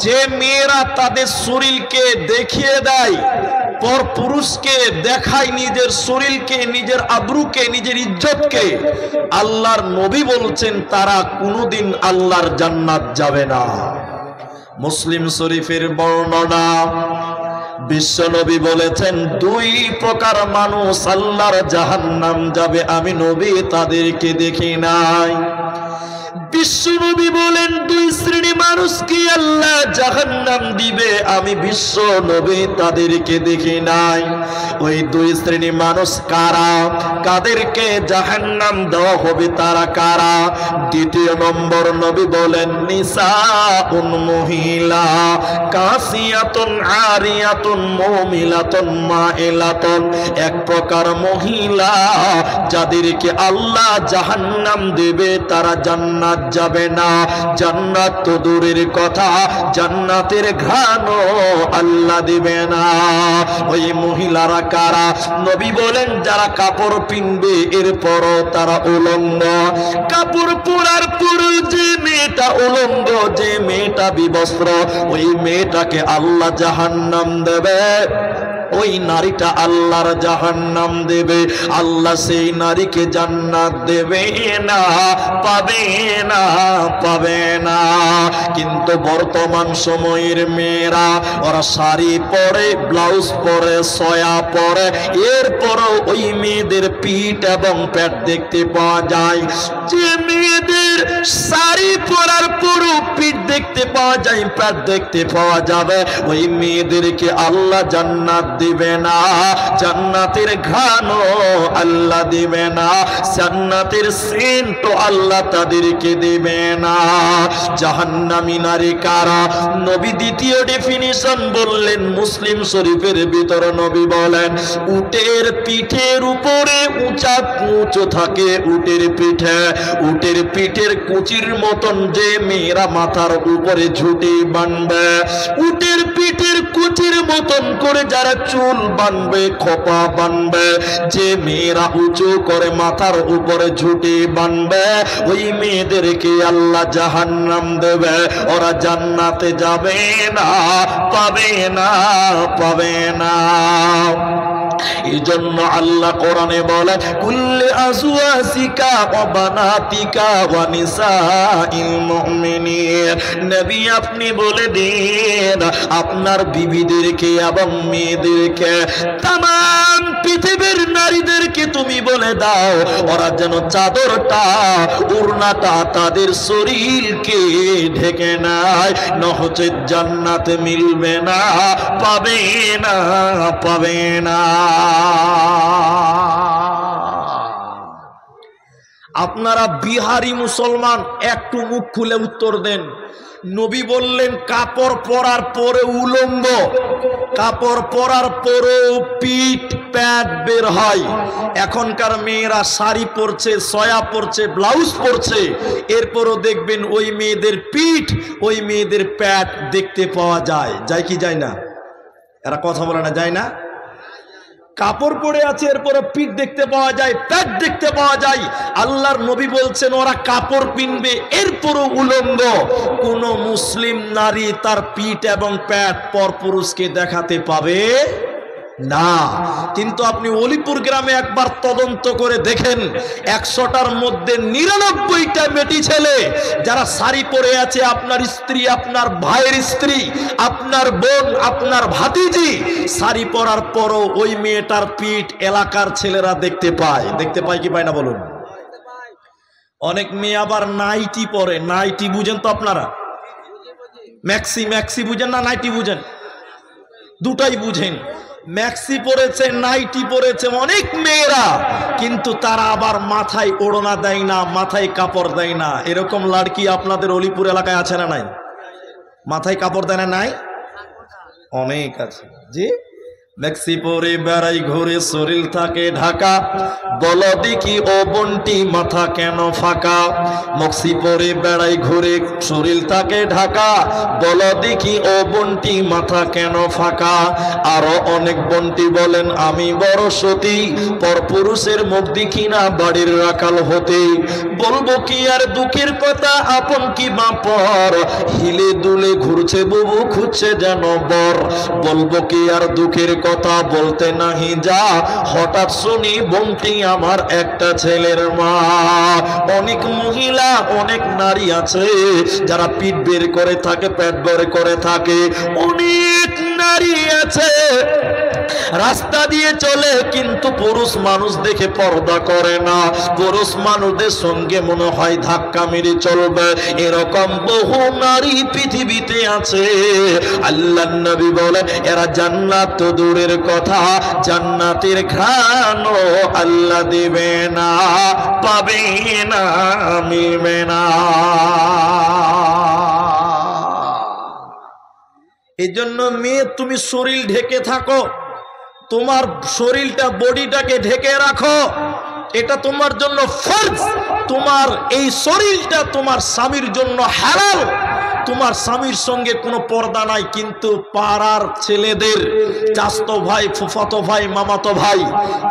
যে মেয়েরা তাদের শরীরকে দেখিয়ে দেয়, পর পুরুষকে দেখায় নিজের শরীরকে, নিজের আবরুকে, নিজের ইজ্জতকে, আল্লাহর নবী বলছেন তারা কোনোদিন আল্লাহর জান্নাত যাবে না। মুসলিম শরীফের বর্ণনা, বিশ্বনবী বলেছেন দুই প্রকার মানুষ আল্লাহর জাহান্নাম যাবে, আমি নবী তাদেরকে দেখি নাই। বিশ্বনবী বলেন দুই শ্রেণী মানুষকে আল্লাহ জাহান্নাম দিবে, আমি বিশ্ব নবী তাদেরকে দেখি নাই। ওই দুই শ্রেণী মানুষ কারা, কাদেরকে জাহান্নাম দেওয়া হবে তারা কারা? দ্বিতীয় নম্বর নবী বলেন নিসাউন, মহিলা, কাসিয়াতুন আরিয়াতুন মুমিলাতুন মাইলাতুন, এক প্রকার মহিলা যাদেরকে আল্লাহ জাহান্নাম দেবে তারা জান্নাত যাবে না। জান্নাত তো দূরের কথা, জান্নাতের ঘ্রাণও আল্লাহ দিবে না। ওই মহিলারা কারা? নবী বলেন যারা কাপড় পিনবে এরপরও তারা উলঙ্গ। কাপড় পরার পর যে মেয়েটা উলঙ্গ, যে মেয়েটা বিবস্ত্র, ওই মেয়েটাকে আল্লাহ জাহান্নাম দেবে, ওই নারীটা আল্লাহর জাহান্নাম দেবে। আল্লাহ সেই নারীকে জান্নাত দেবে না, পাবে না, পাবে না। কিন্তু বর্তমান সময়ের মেয়েরা ওরা শাড়ি পরে, ব্লাউজ পরে, সয়া পরে, এরপরও ওই মেয়েদের পিঠ এবং পেট দেখতে পাওয়া যায়। যে মেয়েদের শাড়ি পরার পরও পিঠ দেখতে পাওয়া যায়, পেট দেখতে পাওয়া যাবে, ওই মেয়েদেরকে আল্লাহ জান্নাত দিবে না। জান্নাতের ঘ্রাণও আল্লাহ দিবে না, জান্নাতের সেন্ট আল্লাহ তাদেরকে দিবে না। জাহান্নামী নারী কারা? নবী দ্বিতীয় ডেফিনিশন বললেন, মুসলিম শরীফের ভিতর নবী বলেন উটের পিঠের উপরে উঁচা কুঁচো থাকে, উটের পিঠে, উটের পিঠের কুচির মতন যে মেয়েরা মাথার উপরে ঝুঁটি বানবে, উটের পিঠের কুচির মতন করে যারা চুল বানবে, খোপা বানবে, যে মেয়েরা উঁচু করে মাথার উপরে ঝুঁটি বানবে, ওই মেয়েদেরকে আল্লাহ জাহান্নাম দেবে, ওরা জান্নাতে যাবে না, পাবে না, পাবে না। এই জন্য আল্লাহ কোরআনে বলে কুল্লি আজওয়াজিকা ওয়া বানাতিকা ওয়া নিসাইল মুমিনিন, নবী আপনি বলে দিন আপনার বিবিদেরকে এবং মেয়েদেরকে, तमाम পৃথিবীর নারীদেরকে তুমি বলে দাও ওরা যেন চাদরটা, ওড়নাটা তাদের শরীরকে ঢেকে নেয়, নহচে জান্নাত মিলবে না, পাবে না, পাবে না। আপনারা বিহারি মুসলমান একটু মুখ খুলে উত্তর দেন। নবী বললেন কাপড় পরার পরে উলঙ্গ, কাপড় পরার পরেও পিঠ প্যাট বের হয়। এখনকার মেয়েরা শাড়ি পরছে, সয়া পরছে, ব্লাউজ পরছে, এরপরও দেখবেন ওই মেয়েদের পিঠ, ওই মেয়েদের প্যাট দেখতে পাওয়া যায়। যায় কি যায় না? এরা কথা বলে না, যায় না? কাপড় পরে আছে, এরপরে পিঠ দেখতে পাওয়া যায়, পেট দেখতে পাওয়া যায়। আল্লাহর নবী বলছেন ওরা কাপড় পিনবে এরপরও উলঙ্গ। কোন মুসলিম নারী তার পিঠ এবং পেট পরপুরুষকে দেখাতে পাবে না। কিন্তু আপনি অলিপুর গ্রামে একবার তদন্ত করে দেখেন, 100টার মধ্যে 99টা বেটি ছেলে যারা শাড়ি পরে আছে, আপনার স্ত্রী, আপনার ভাইয়ের স্ত্রী, আপনার বোন, আপনার ভাতিজি, শাড়ি পরার পরও ওই মেয়েটার পিঠ এলাকার ছেলেরা দেখতে পায়। দেখতে পায় কি পায় না বলুন? অনেক মেয়ে আবার নাইটি পরে। নাইটি বুঝেন তো আপনারা? ম্যাক্সি, ম্যাক্সি বুঝেন না নাইটি বুঝেন? দুটাই বুঝেন। ম্যাক্সি পরেছে, নাইটি পরেছে অনেক মেয়েরা, কিন্তু তারা আবার মাথায় ওড়না দেয় না, মাথায় কাপড় দেয় না। এরকম লাড়কি আপনাদের অলিপুর এলাকায় আছে না নাই? মাথায় কাপড় দেয় না? নাই, অনেক আছে। জি, মেক্সি পরে বেড়াই ঘুরে শরীর থাকে ঢাকা, বলো দেখি ও বন্টি মাথা কেন ফাঁকা। মক্সি পরে বেড়াই ঘুরে শরীর থাকে ঢাকা, বলো দেখি ও বন্টি মাথা কেন ফাঁকা। আরো অনেক বন্টি বলেন আমি বড় সতী, পরপুরুষের মুখ দেখি না বাড়ির রাখাল হতে। বলবো কি আর দুঃখের কথা আপন কি বাপর, হিলে দুলে ঘুরছে বুবু খুঁজছে যেন বর। বলবো কি আর দুঃখের কথা বলতে নাহি যা, হঠাৎ শুনি বন্টি আমার একটা ছেলের মা। অনেক মহিলা অনেক নারী আছে যারা পিঠ বের করে থাকে, পেট বের করে থাকে। অনেক নারী আছে রাস্তা দিয়ে চলে কিন্তু পুরুষ মানুষ দেখে পর্দা করে না, পুরুষ মানুষদের সঙ্গে মনে হয় ধাক্কা মেরে চলবে। এরকম বহু নারী পৃথিবীতে আছে। আল্লাহর নবী বলেন এরা জান্নাত তো দূরের কথা, জান্নাতের ঘ্রাণও আল্লাহ দেবে না, পাবে না, মিলবে না। এই জন্য মেয়ে তুমি শরীর ঢেকে থাকো, তোমার শরীরটা বডিটাকে ঢেকে রাখো, এটা তোমার জন্য ফরজ। তোমার এই শরীরটা তোমার স্বামীর জন্য হালাল, তোমার স্বামীর সঙ্গে কোনো পর্দা নাই, কিন্তু পাড়ার ছেলেদের চাচতো ভাই, ফুফাতো ভাই, মামাতো ভাই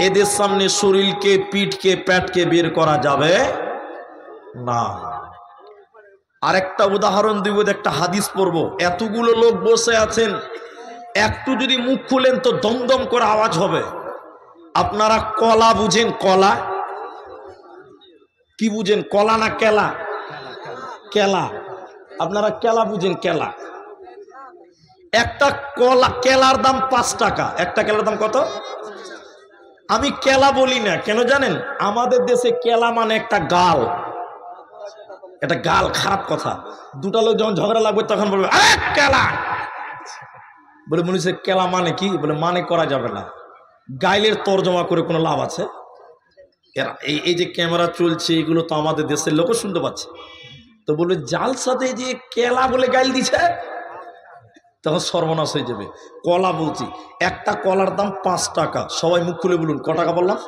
এদের সামনে শরীরকে পিঠকে পেটকে বের করা যাবে না। আরেকটা উদাহরণ দিব, একটা হাদিস পড়বো। এতগুলো লোক বসে আছেন, একটু যদি মুখ খুলেন তো দমদম করে আওয়াজ হবে। আপনারা কলা বুঝেন? কলা কি বুঝেন? কলা না কেলা? কেলা। আপনারা কেলা বুঝেন? কেলা। একটা কলা কেলার দাম 5 টাকা। একটা কেলার দাম কত? আমি কেলা বলি না কেন জানেন? আমাদের দেশে কেলা মানে একটা গাল, এটা গাল, খারাপ কথা। দুটা লোক যখন ঝগড়া লাগবে তখন বলবে আরে কেলা, বলে মনে হচ্ছে কেলা মানে কি? বলে মানে করা যাবে না। গাইলের তর্জমা করে কোনো লাভ আছে? এরা এই যে ক্যামেরা চলছে এগুলো তো আমাদের দেশের লোকও শুনতে পাচ্ছে, তো বলবে জাল সাথে যে কেলা বলে গাইল দিছে, তখন সর্বনাশ হয়ে যাবে। কলা বলছি, একটা কলার দাম 5 টাকা। সবাই মুখ খুলে বলুন ক টাকা বললাম?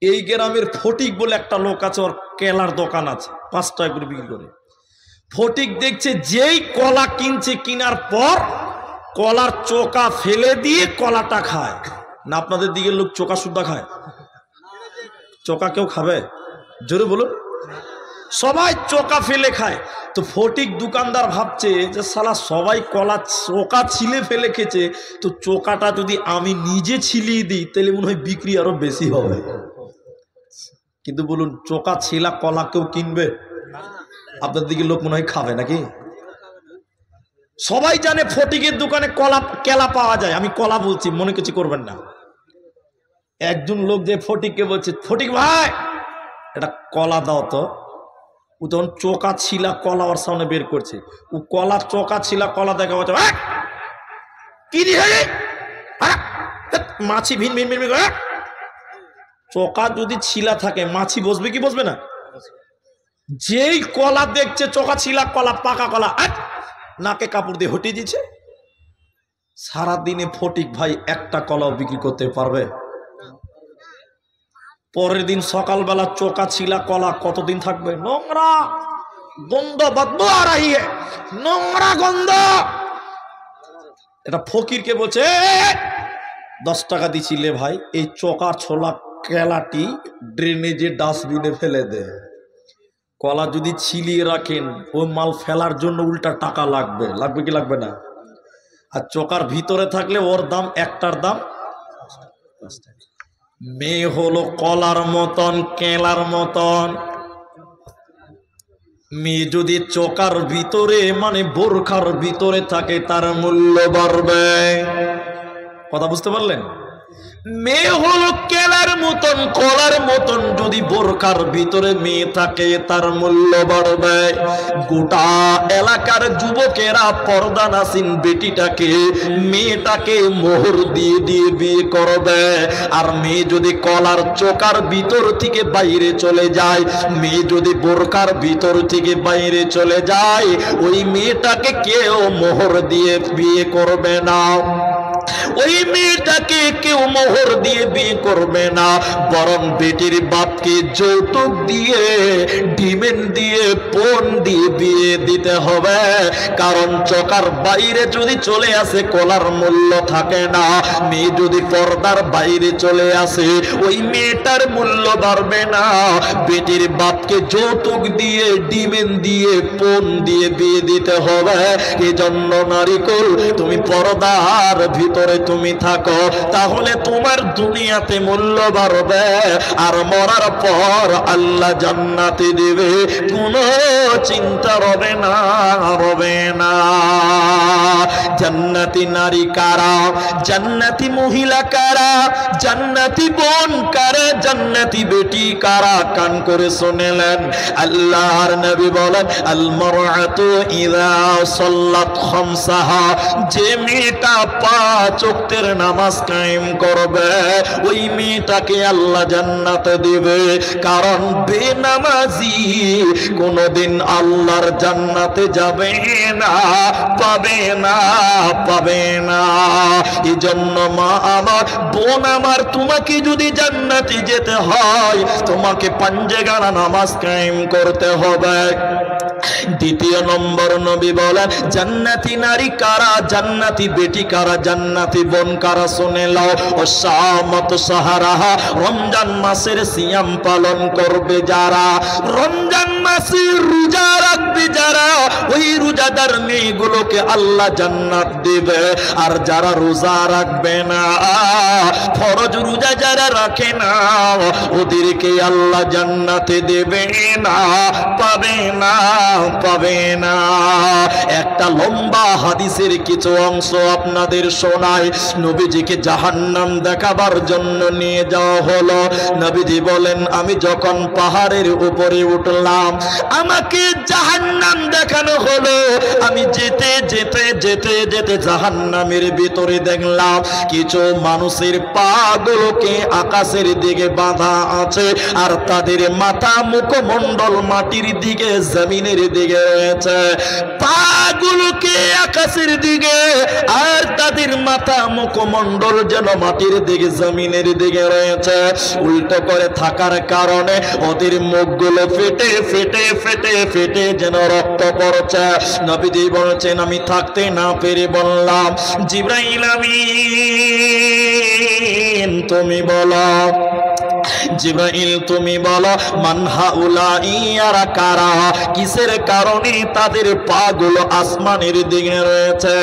এই গ্রামের ফটিক বলে একটা লোক আছে, ওর কেলার দোকান আছে, 5 টাকা করে বিক্রি করে। ফটিক দেখছে যেই কলা কিনছে, কিনার পর কলার চোকা ফেলে দিয়ে কলাটা খায় না। আপনাদের দিকের লোক চোকা সুদ্ধা খায়? চোকা কেউ খাবে? জোরে বলুন। সবাই চোকা ফেলে খায়। তো ফটিক দোকানদার ভাবছে যে শালা সবাই কলা চোকা ছিলে ফেলে খেয়েছে, তো চোকাটা যদি আমি নিজে ছিলিয়ে দিই তাহলে মনে হয় বিক্রি আরো বেশি হবে। কিন্তু বলুন চোকা ছিলা কলা কেউ কিনবে? আপনার দিকে লোক মনে হয় খাবে নাকি? সবাই জানে ফটিকের দোকানে কেলা পাওয়া যায়। আমি কলা বলছি, মনে কিছু করবেন না। একজন লোক যে ফটিককে বলছে, ফটিক ভাই এটা কলা দাও তো। ও তখন চোকা ছিলা কলা ওর সামনে বের করছে। ও কলা চোকা ছিলা কলা দেখা বলছে কি দিয়ে মাছি ভিন ভিন ভিন। চোকা যদি ছিলা থাকে মাছি বসবে কি বসবে না? যেই কলা দেখছে চোকা ছিলা কলা, পাকা কলা, নাকে কাপড় দিয়ে হটিয়ে দিচ্ছে। সারাদিনে ফটিক ভাই একটা কলাও বিক্রি করতে পারবে? পরের দিন সকালবেলা চোকা ছিলা কলা কতদিন থাকবে? নোংরা গন্ধ, বদবু আ রাহি হ্যায়, নোংরা গন্ধ। এটা ফকিরকে বলছে 10 টাকা দিছিলে ভাই, এই চোকা ছোলা কেলাটি ড্রেনেজে ডাস্টবিনে ফেলে দে। কলা যদি ছিলিয়ে রাখেন ওই মাল ফেলার জন্য উল্টা টাকা লাগবে, লাগবে কি লাগবে না? আর চোকার ভিতরে থাকলে ওর দাম, একটার দাম 5 টাকা। মেয়ে হলো কলার মতন, কেলার মতন। মেয়ে যদি চোকার ভিতরে মানে বোরখার ভিতরে থাকে তার মূল্য বাড়বে। কথা বুঝতে পারলেন? মেয়ে হলো কেলার মতন, কলার মতন। যদি বোরখার ভিতরে মেয়ে থাকে তার মূল্য বাড়বে। গোটা এলাকার যুবকেরা পর্দানাসীন বেটিটাকে, মেয়েটাকে মোহর দিয়ে দিয়ে বিয়ে করবে। আর মেয়ে যদি কলার চোকার ভিতর থেকে বাইরে চলে যায়, মেয়ে যদি বোরখার ভিতর থেকে বাইরে চলে যায়, ওই মেয়েটাকে কেউ মোহর দিয়ে বিয়ে করবে না। ওই মেয়েটাকে কেউ মোহর দিয়ে বিয়ে করবে না, বরং বেটির বাপকে যৌতুক দিয়ে, ডিমেন দিয়ে, পণ দিয়ে বিয়ে দিতে হবে। কারণ চকার বাইরে যদি চলে আসে কলার মূল্য থাকে না, মেয়ে যদি পর্দার বাইরে চলে আসে ওই মেয়েটার মূল্য বাড়বে না। বেটির বাপকে যৌতুক দিয়ে, ডিমেন দিয়ে, পণ দিয়ে বিয়ে দিতে হবে। এজন্য নারীকুল, তুমি পর্দার ভিতরে তুমি থাকো, তাহলে তোমার দুনিয়াতে মূল্য বাড়বে, আর মরার পর আল্লাহ জান্নাতে দেবে, কোনো চিন্তা রবে না, রবে না। জান্নাতি নারী কারা? জান্নাতি মহিলা কারা? জান্নাতি বোন কারা? জান্নাতি বেটি কারা? কান করে শুনেলেন, আল্লাহর নবী বলেন, আল মারআতু ইযা সাল্লাত খামসাহা, যে মেয়েটা 5 ওয়াক্তের নামাজ কায়েম করবে ওই মেয়েটাকে আল্লাহ জান্নাতে দিবে। কারণ বেনামাজি কোনদিন আল্লাহর জান্নাতে যাবে না, পাবে না, পাবে না। এজন্য মা আমার, বোন আমার, তোমাকে যদি জান্নাতে যেতে হয় তোমাকে পাঞ্জেগানা নামাজ কায়েম করতে হবে। দ্বিতীয় নম্বর নবী বলেন, জান্নাতি নারী কারা? জান্নাতি বেটি কারা? জান্নাতি বোন কারা? শুনে লাও। ও শামত সাহারাহা, রমজান মাসের সিয়াম পালন করবে যারা, রমজান মাসে রোজা রাখবে যারা, ওই রোজাদার মেয়েগুলোকে আল্লাহ জান্নাত দেবে। আর যারা রোজা রাখবে না, ফরজ রোজা যারা রাখে না, ওদেরকে আল্লাহ জান্নাতে দেবে না, পাবে না, পাবে না। একটা লম্বা হাদিসের কিছু অংশ আপনাদের শোনায়। নবীজিকে জাহান্নাম দেখাবার জন্য নিয়ে যাওয়া হলো। নবীজি বলেন, আমি যখন পাহাড়ের উপরে উঠলাম আমাকে জাহান্নাম দেখানো হলো। আমি যেতে যেতে যেতে যেতে জাহান্নামের ভিতরে দেখলাম কিছু মানুষের পা গুলোকে আকাশের দিকে বাঁধা আছে, আর তাদের মাথা মুখমণ্ডল মাটির দিকে, জমিনের দিকে রয়েছে। পাগুলোকে আকাশের দিকে, আর তাদের মাথা মুখমণ্ডল যেন মাটির দিকে, জমিনের দিকে রয়েছে। উল্টো করে থাকার কারণে ওদের মুখগুলো ফেটে ফেটে ফেটে ফেটে যেন রক্ত পড়ছে। নবীজি বলেছেন, আমি থাকতে না পেরে বললাম, জিবরাইল আমিন তুমি বলো, জিবরাইল তুমি বলো, মান হাউলাই, ইয়ারা কারা? কিসের কারণে তাদের পাগুলো আসমানের দিকে রয়েছে?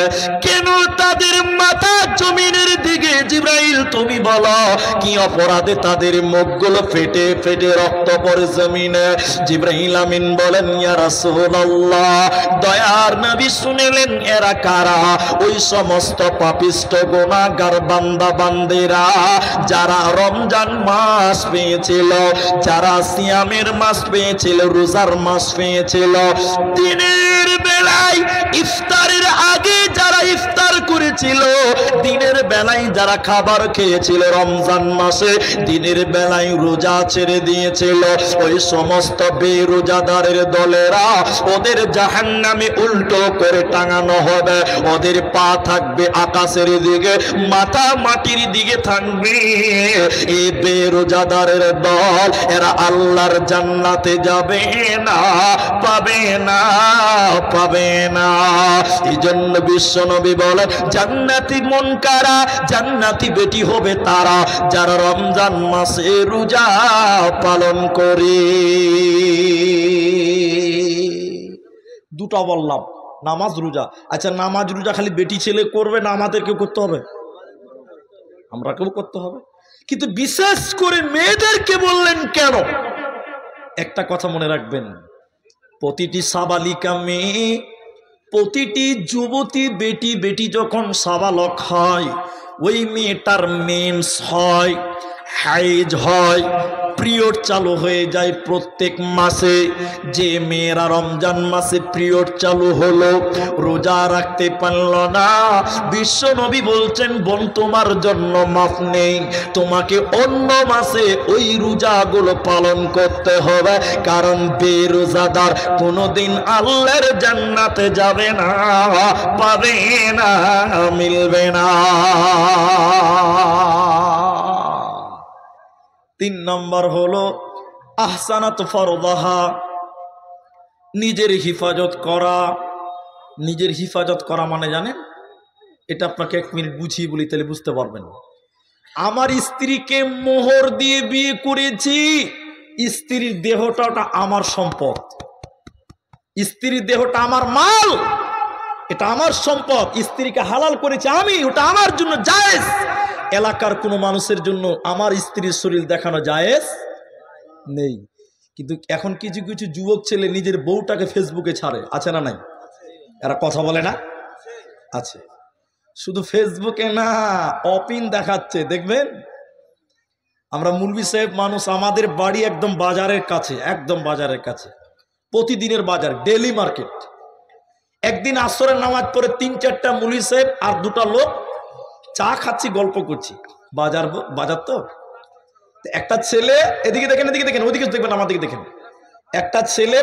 কেন তাদের মাথা জমিনের দিকে? জিবরাইল তুমি বলো, কি অপরাধে তাদের মুখগুলো ফেটে ফেটে রক্ত পড়ে জমিনে? জিবরাইল আমিন বলেন, ইয়া রাসূলুল্লাহ, দয়ার নবী শুনলেন, এরা কারা? ওই সমস্ত পাপিষ্ট গুনাহগার বান্দা বান্দিরা যারা রমজান মাস পেয়েছিল, যারা সিয়ামের মাস পেয়েছিল, রোজার মাস পেয়েছিল, দিনের বেলায় ইফতারের আগে যারা ইফতার করেছিল, দিনের বেলায় যারা খাবার খেয়েছিল রমজান মাসে, দিনের বেলায় রোজা ছেড়ে দিয়েছিল, ওই সমস্ত বেরোজাদারের দলেরা ওদের জাহান্নামে উল্টো করে টাঙানো হবে। ওদের পা থাকবে আকাশের দিকে, মাথা মাটির দিকে থাকবে। এই বেরোজাদারের দল এরা আল্লাহর জান্নাতে যাবে না, পাবে না, পাবে না। এই জন্য বিশ্ব নবী বলেন, জান্নাতি মন কারা? জান্নাতি বেটি হবে তারা যারা রমজান মাসে রোজা পালন করে। দুটো বললাম, নামাজ রোজা। আচ্ছা, নামাজ রোজা খালি বেটি ছেলে করবে না আমাদেরকে করতে হবে? আমরা কেউ করতে হবে, কিন্তু বিশেষ করে মেয়েদেরকে বললেন কেন? একটা কথা মনে রাখবেন, প্রতিটি সাবালিকা মেয়ে, প্রতিটি যুবতী বেটি যখন সাবালক হয়, ওই মেয়েটার মেন্স হয়, হাইজ হয়, পিরিয়ড চালু হয়ে যায় প্রত্যেক মাসে। যে মেয়েরা রমজান মাসে পিরিয়ড চালু হলো, রোজা রাখতে পারল না, বিশ্ব নবী বলছেন বোন তোমার জন্য মাফ নেই, তোমাকে অন্য মাসে ওই রোজাগুলো পালন করতে হবে, কারণ বেরোজাদার কোনোদিন আল্লাহর জান্নাতে যাবে না, পাবে না, মিলবে না। 3 নম্বর হলো আহসানাত ফরদাহা, নিজের হিফাজত করা। নিজের হিফাজত করা মানে জানেন, এটা আপনাকে 1 মিনিট বুঝিয়ে বলি, তাহলে বুঝতে পারবেন। আমার স্ত্রীকে মোহর দিয়ে বিয়ে করেছি, স্ত্রীর দেহটা ওটা আমার সম্পদ, স্ত্রীর দেহটা আমার মাল, এটা আমার সম্পদ, স্ত্রীকে হালাল করেছি আমি, ওটা আমার জন্য জায়েজ। এলাকার কোনো মানুষের জন্য আমার স্ত্রীর শরীর দেখানো জায়েজ নেই। কিন্তু এখন কিছু কিছু যুবক ছেলে নিজের বউটাকে ফেসবুকে ছাড়ে, আছে না নাই? এরা কথা বলে না? আছে। শুধু ফেসবুকে না, অপিন দেখাচ্ছে, দেখবেন। আমরা মুলবি সাহেব মানুষ, আমাদের বাড়ি একদম বাজারের কাছে, একদম বাজারের কাছে, প্রতিদিনের বাজার, ডেইলি মার্কেট। একদিন আসরের নামাজ পড়ে 3-4টা মুলবি সাহেব আর 2টা লোক চা খাচ্ছি, গল্প করছি, বাজার তো। একটা ছেলে, এদিকে দেখেন, এদিকে দেখেন, ওদিকে দেখবেন, আমার দিকে দেখেন। একটা ছেলে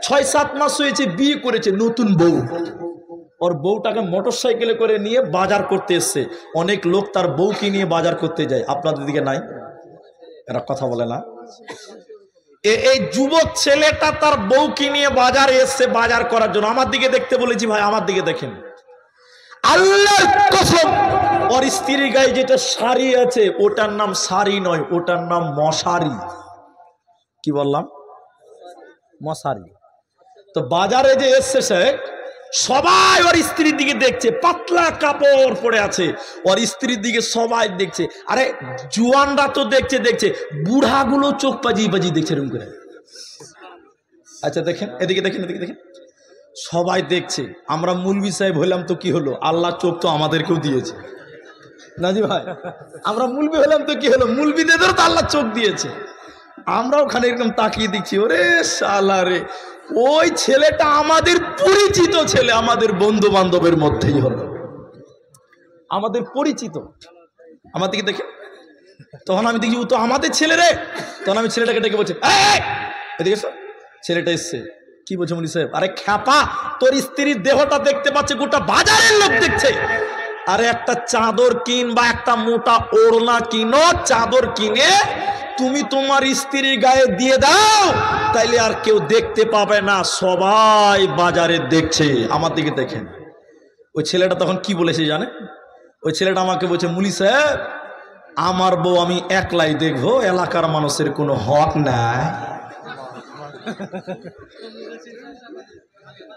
6-7 মাস হয়েছে, বিয়ে করেছে, নতুন বউ। ওর বউটাকে মোটরসাইকেলে করে নিয়ে বাজার করতে এসছে। অনেক লোক তার বউকে নিয়ে বাজার করতে যায়, আপনাদের দিকে নাই? এরা কথা বলে না। এই যুবক ছেলেটা তার বউকে নিয়ে বাজারে এসছে বাজার করার জন্য। আমার দিকে দেখতে বলেছি, ভাই আমার দিকে দেখেন। আল্লাহর কসম, ওর স্ত্রীর গায়ে যেটা শাড়ি আছে ওটার নাম শাড়ি নয়, ওটার নাম মশারি। কি বললাম? মশারি। তো বাজারে যে এসছে সে, সবাই ওর স্ত্রীর দিকে দেখছে, পাতলা কাপড় পরে আছে, ওর স্ত্রীর দিকে সবাই দেখছে। আরে জুয়ানরা তো দেখছে, বুড়াগুলো চোখ বাজিয়ে বাজিয়ে দেখছে এরকম করে। আচ্ছা দেখেন, এদিকে দেখেন, এদিকে দেখেন, সবাই দেখছে। আমরা মুলবি সাহেব হইলাম তো কি হলো, আল্লাহ চোখ তো আমাদেরকেও দিয়েছে, নাজি ভাই? আমরা মুলবি হলাম তো কি হলো, মুলবিদেরও তো আল্লাহ চোখ দিয়েছে। আমরা ওখানে এরকম তাকিয়ে দিচ্ছি, ওরে শালা রে, ওই ছেলেটা আমাদের পরিচিত ছেলে, আমাদের বন্ধু বান্ধবের মধ্যেই হলো, আমাদের পরিচিত। আমার দিকে দেখে, তখন আমি দেখি ও তো আমাদের ছেলে রে। তখন আমি ছেলেটাকে ডেকে বলছি, এদিকে ছেলেটা এসছে। কি বলছো মুলি সাহেব? আরে খ্যাপা, তোর স্ত্রীর দেহটা দেখতে পাচ্ছে, গোটা বাজারের লোক দেখছে। আরে একটা চাদর কিন বা একটা মোটা ওড়না কিনো, চাদর কিনে তুমি তোমার স্ত্রীর গায়ে দিয়ে দাও, তাইলে আর কেউ দেখতে পাবে না, সবাই বাজারে দেখছে। আমার দিকে দেখেন। ওই ছেলেটা তখন কি বলেছে জানেন? ওই ছেলেটা আমাকে বলছে, মুলি সাহেব আমার বউ আমি একলাই দেখবো, এলাকার মানুষের কোনো হক নাই।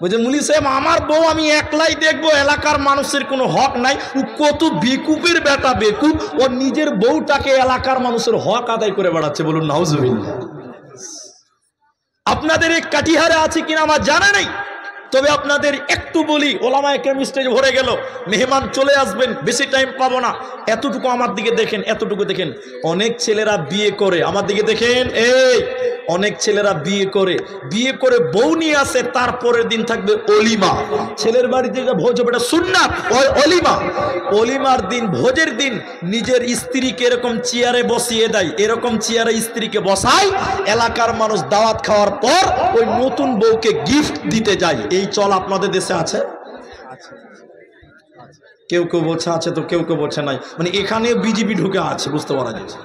বলছে মুলি সাহেব আমার বউ আমি একলাই দেখবো, এলাকার মানুষের কোনো হক নাই। ও কত বেকুবের বেটা, বেকুব, ও নিজের বউটাকে এলাকার মানুষের হক আদায় করে বেড়াচ্ছে। বলুন নাউজুবিল্লাহ। আপনাদের এই কাটিহারে আছে কিনা আমার জানা নেই, তবে আপনাদের একটু বলি, ওলামায়ে কেরাম স্টেজ ভরে গেল, মেহমান চলে আসবেন, বেশি টাইম পাবো না। এতটুকু আমার দিকে দেখেন, এতটুকু দেখেন। অনেক ছেলেরা বিয়ে করে, আমার দিকে দেখেন, অনেক ছেলেরা বিয়ে করে বউ নিয়ে আসে, তারপরের দিন থাকবে অলিমা। ছেলের বাড়িতে যে ভোজ হবে এটা সুন্নাত, অলিমা। অলিমার দিন, ভোজের দিন নিজের স্ত্রীকে এরকম চেয়ারে বসিয়ে দেয়, এরকম চেয়ারে স্ত্রীকে বসায়, এলাকার মানুষ দাওয়াত খাওয়ার পর ওই নতুন বউকে গিফট দিতে যায়। এই চল আপনাদের দেশে আছে? কেউ কেউ বলছে আছে, তো কেউ কেউ বলছে নাই। মানে এখানে বিজেপি ঢুকে আছে, বুঝতে পারা যাচ্ছে।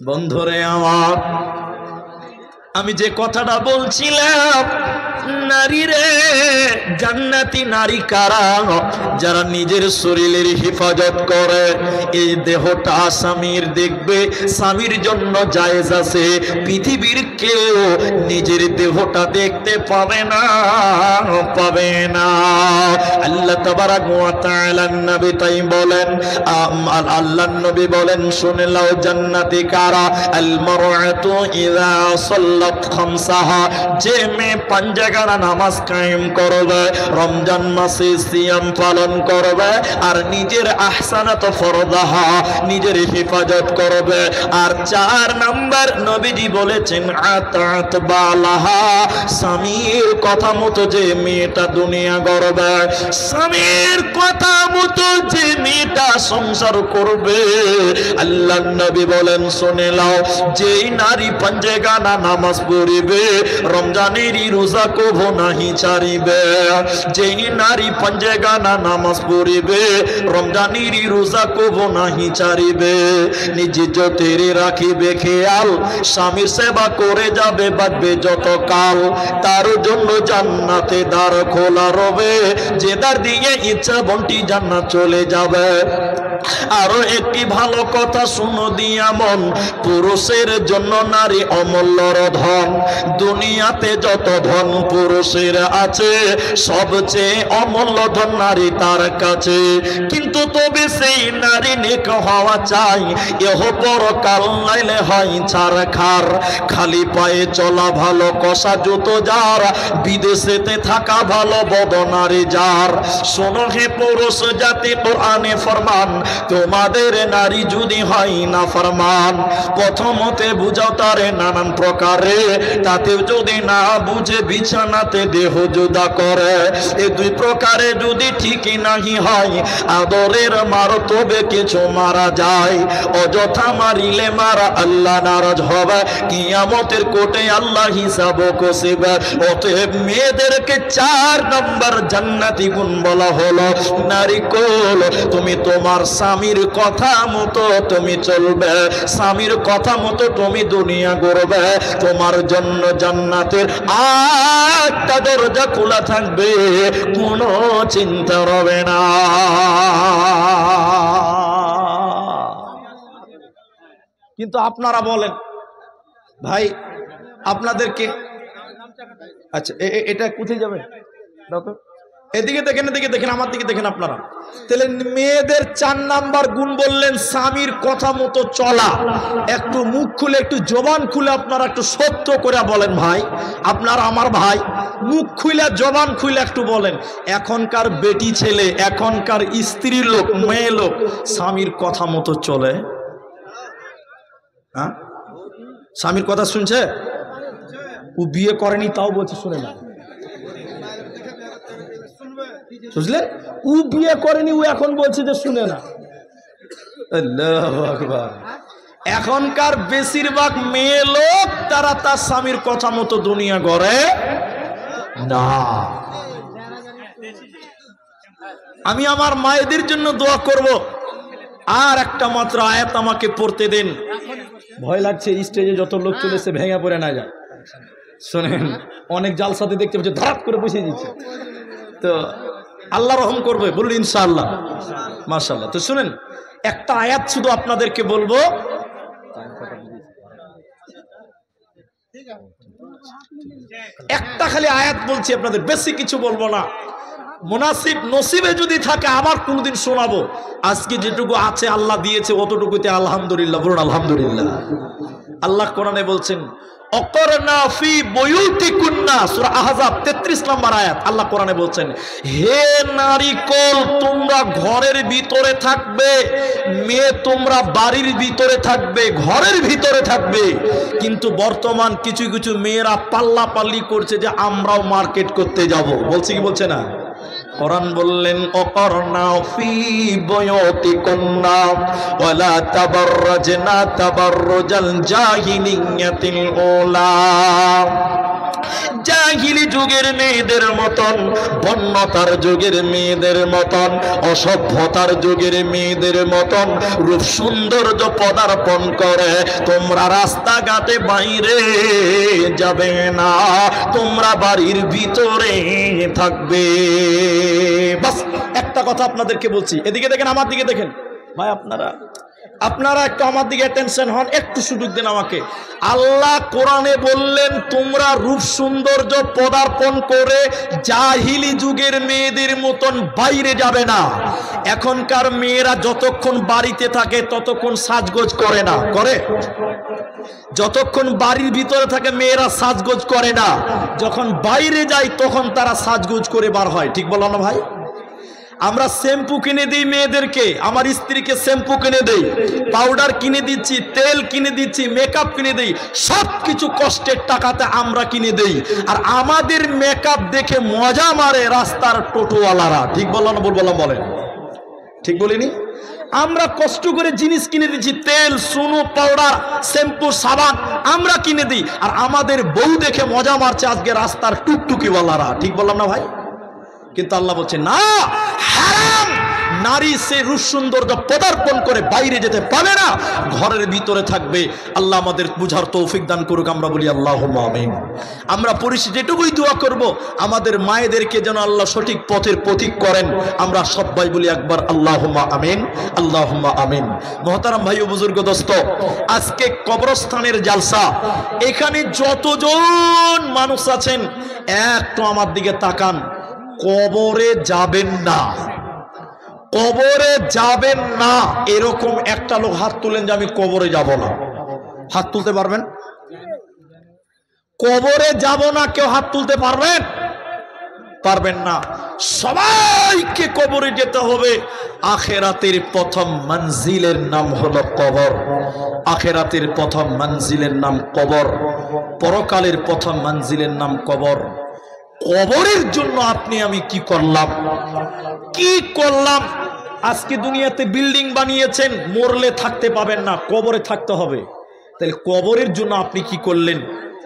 বন্ধুরে আমার, আমি যে কথাটা বলছিলাম, নারী রে, জান্নাতি নারী কারা? যারা নিজের শরীরের হেফাজত করে। এই দেহটা স্বামীর দেখবে, স্বামীর জন্য জায়েজ আছে। পৃথিবীর কেউ নিজের দেহটা দেখতে পাবে না, পাবে না। আল্লাহ তাবারাক ওয়া তাআলা নবী তাই বলেন, আল্লাহর নবী বলেন, শুনে নাও জান্নাতি কারা? আল মারআতু ইযা সাল্লা সাল্লাত খামসাহা, যে মেয়ে পাঁচগানা নামাজ কায়েম করবে, রমজান মাসে সিয়াম পালন করবে, আর নিজের আহসানাত ফরদাহা, নিজের হেফাজত করবে। আর 4 নাম্বার নবীজি বলেছেন আতাত বালাহা, স্বামীর কথা মতো যে মেয়েটা দুনিয়া গড়বে, স্বামীর কথা মতো যে মেয়েটা সংসার করবে, আল্লাহর নবী বলেন শুনে নাও, যেই নারী পাঁচগানা নামাজ পড়িবে, রমজানেরই রোজা কভু নাহি ছাড়িবে, যেই নারী পাঁচগানা নামাজ পড়িবে, রমজানেরই রোজা কভু নাহি ছাড়িবে, নিজে যতেরে রাখিবে খেয়াল, স্বামীর সেবা করে যাবে বাঁচবে যত কাল, তার জন্য জান্নাতে দ্বার খোলা রবে, যে দ্বার দিয়ে ইচ্ছা বন্টি জান্নাত চলে যাবে। আরো একটি ভালো কথা শুনো দিয়া মন, পুরুষের জন্য নারী অমূল্য ধন, দুনিয়াতে যত ধন পুরুষের আছে, সবচেয়ে অমূল্য ধন নারী তার কাছে। কিন্তু তবে সেই নারী নেক হওয়া চাই, এহ পরকাল নাইলে হয় ছারখার। খালি পায়ে চলা ভালো, কষা জুতো যার, বিদেশেতে থাকা ভালো বদনারী যার। শোনো হে পুরুষ জাতি, কোরআনে ফরমান, তোমাদের নারী যদি হয় না ফরমান, প্রথমতে বুঝাও তারে নানান প্রকারে, তাতেও যদি না বুঝে বিছানাতে দেহ জুদা করে। এই 2 প্রকারে যদি ঠিকই নাহি হয়, আদরের মারো তবে কিছু মারা যায়, অযথা মারিলে মারা আল্লাহ নারাজ হবে, কিয়ামতের কোর্টে আল্লাহ হিসাব কষিবে। অতএব মেয়েদেরকে 4 নম্বর জান্নাতি গুণ বলা হলো, নারী কোল, তুমি তোমার স্বামীর কথা মতো তুমি চলবে, স্বামীর কথা মতো তুমি দুনিয়া গড়বে, তোমার জন্য জান্নাতের 8টা দরজা খোলা থাকবে, কোনো চিন্তা হবে না। কিন্তু আপনারা বলেন ভাই, আপনাদেরকে, আচ্ছা এটা কোথায় যাবে, এদিকে দেখেন, এদিকে দেখেন, আমার দিকে দেখেন আপনারা। তাহলে মেয়েদের 4 নাম্বার গুণ বললেন স্বামীর কথা মতো চলা। একটু মুখ খুলে, একটু জবান খুলে আপনারা একটু সত্য করে বলেন ভাই, আপনারা আমার ভাই, মুখ খুলে জবান খুলে একটু বলেন, এখনকার বেটি ছেলে, এখনকার স্ত্রী লোক, মেয়ে লোক স্বামীর কথা মতো চলে? হ্যাঁ, স্বামীর কথা শুনছে? ও বিয়ে করেনি তাও বলছে শুনে না, বুঝলেন? ও বিয়ে করেনি, ও এখন বলছে যে শুনে না। আল্লাহু আকবার। এখনকার বেশিরভাগ মেয়ে লোক তারা তার স্বামীর কথা মতো দুনিয়া গড়ে না। আমি আমার মায়েদের জন্য দোয়া করব, আর একটা মাত্র আয়াত আমাকে পড়তে দেন। ভয় লাগছে স্টেজে যত লোক চলেছে ভেঙে পড়ে না যায়। শোনেন, অনেক জালসাতে দেখতে পাচ্ছি ধাপ করে বসিয়ে দিচ্ছে, তো আল্লাহ রহম করবে, বলুন ইনশাআল্লাহ, মাশাআল্লাহ। তো শুনেন, একটা আয়াত শুধু আপনাদেরকে বলবো, একটা খালি আয়াত বলছি আপনাদের, বেশি কিছু বলবো না। মুনাসিব নসিবে যদি থাকে আবার কোনদিন শোনাবো। আজকে যেটুকু আছে আল্লাহ দিয়েছে, অতটুকুতে আলহামদুলিল্লাহ, বলুন আলহামদুলিল্লাহ। আল্লাহ কোরআনে বলছেন, অকরনা ফি বুয়ুতিকুন্না, সূরা আহজাব 33 নম্বর আয়াত। আল্লাহ কোরআনে বলছেন, হে নারী কোল, তোমরা ঘরের ভিতরে থাকবে, মেয়ে তোমরা বাড়ির ভিতরে থাকবে, ঘরের ভিতরে থাকবে। কিন্তু বর্তমান কিছু কিছু মেয়েরা পাল্লাপাল্লি করছে যে আমরাও মার্কেট করতে যাব, বলছে কি বলছে না? কোরআন বললেন, অকরনা ফি বুয়ুতিকুন্না ওয়ালা তাবাররাজনা তাবাররুজাল জাহিলিয়াতিল উলা। জাহিলি যুগের মেয়েদের মতন, বন্যতার যুগের মেয়েদের মতন, অসভ্যতার যুগের মেয়েদের মতন রূপ সৌন্দর্য পদার্পণ করে তোমরা রাস্তাঘাটে বাইরে যাবে না, তোমরা বাড়ির ভিতরে থাকবে। বাস একটা কথা আপনাদেরকে বলছি, এদিকে দেখেন, আমার দিকে দেখেন ভাই, আপনারা আপনারা একটু আমার দিকে অ্যাটেনশন হন, একটু সুযোগ দেন আমাকে। আল্লাহ কোরআনে বললেন তোমরা রূপ সৌন্দর্য পদার্পণ করে জাহিলি যুগের মেয়েদের মতন বাইরে যাবে না। এখনকার মেয়েরা যতক্ষণ বাড়িতে থাকে ততক্ষণ সাজগোজ করে না, করে? যতক্ষণ বাড়ির ভিতরে থাকে মেয়েরা সাজগোজ করে না, যখন বাইরে যায় তখন তারা সাজগোজ করে বার হয়। ঠিক বলো না ভাই? আমরা শ্যাম্পু কিনে দিই মেয়েদেরকে, আমার স্ত্রীকে শ্যাম্পু কিনে দেই, পাউডার কিনে দিচ্ছি, তেল কিনে দিচ্ছি, মেকআপ কিনে দিই, সব কিছু কষ্টের টাকাতে আমরা কিনে দেই। আর আমাদের মেকআপ দেখে মজা মারে রাস্তার টোটোওয়ালারা। ঠিক বললাম না ভুল বললাম বলেন? ঠিক বলিনি? আমরা কষ্ট করে জিনিস কিনে দিচ্ছি, তেল, সুনো, পাউডার, শ্যাম্পু, সাবান আমরা কিনে দিই, আর আমাদের বউ দেখে মজা মারছে আজকে রাস্তার টুকটুকিওয়ালারা। ঠিক বললাম না ভাই? কিন্তু আল্লাহ বলছে না, হারাম। নারী সে রূপ সৌন্দর্য পদার্পণ করে বাইরে যেতে পারে না, ঘরের ভিতরে থাকবে। আল্লাহ আমাদের বুঝার তৌফিক দান করুক, আমরা বলি আল্লাহুম্মা আমিন। আমরা পরিশেষে এটুকুই দোয়া করব, আমাদের মায়েদেরকে যেন আল্লাহ সঠিক পথের পথিক করেন। আমরা সবাই বলি একবার আল্লাহুম্মা আমিন, আল্লাহুম্মা আমিন। মুহতারাম ভাই ও বুজুর্গ দোস্ত, আজকে কবরস্থানের জালসা। এখানে যতজন মানুষ আছেন একটু আমার দিকে তাকান। কবরে যাবেন না, কবরে যাবেন না এরকম একটা লোক হাত তুলেন যে আমি কবরে যাব না। হাত তুলতে পারবেন? কবরে যাব না কেউ হাত তুলতে পারবেন? পারবেন না। সবাইকে কবরে যেতে হবে। আখেরাতের প্রথম মঞ্জিলের নাম হলো কবর। আখেরাতের প্রথম মঞ্জিলের নাম কবর, পরকালের প্রথম মঞ্জিলের নাম কবর। কবরের জন্য আপনি আমি কি করলাম, কি করলাম? আজকে দুনিয়াতে বিল্ডিং বানিয়েছেন, মরলে থাকতে পাবেন না, কবরে থাকতে হবে। তাহলে কবরের জন্য আপনি কি করলেন?